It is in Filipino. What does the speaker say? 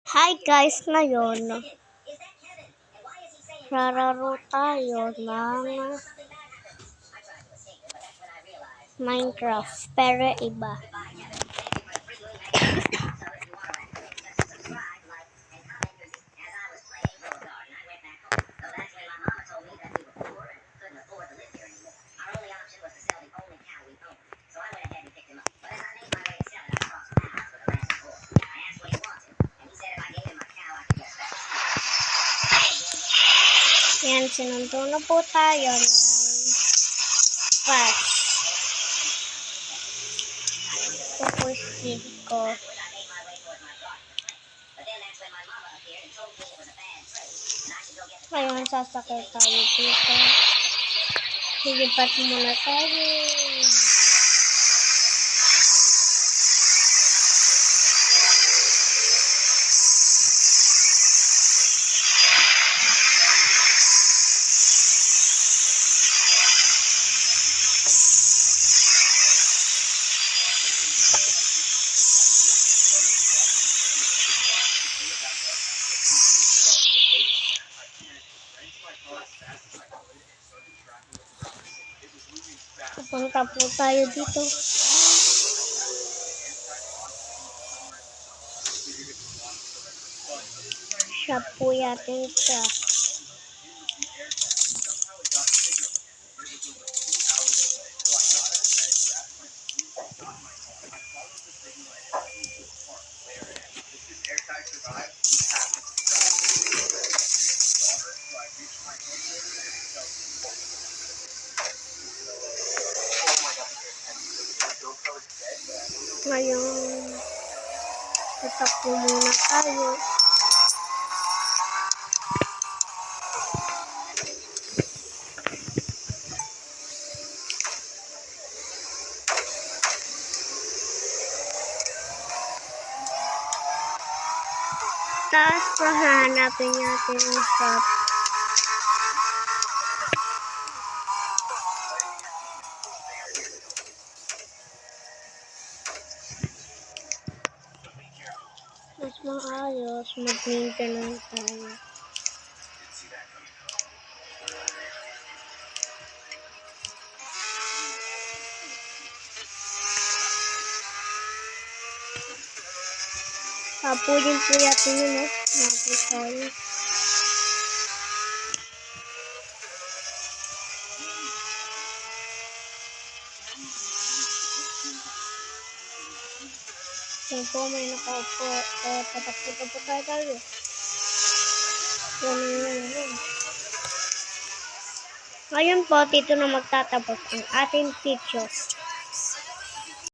Hi guys, ngayon rararo tayo ng Minecraft pero iba. Yan, sinundo na po tayo ng patch. Ito po speed ko. Ngayon, sasakay tayo dito. Lilipat muna tayo. Pupunta po tayo dito. Shop po yatin siya. Ngayon, tatakbo muna tayo. Tapos, hahanapin natin yung shop. Mas maayos, mag-maintenance tayo. Kapulin po yatin yun, no? Napos tayo. Yan po, may nakaupo. Tatakbo po tayo. Yan. Ngayon po, dito na magtatapos ang ating videos.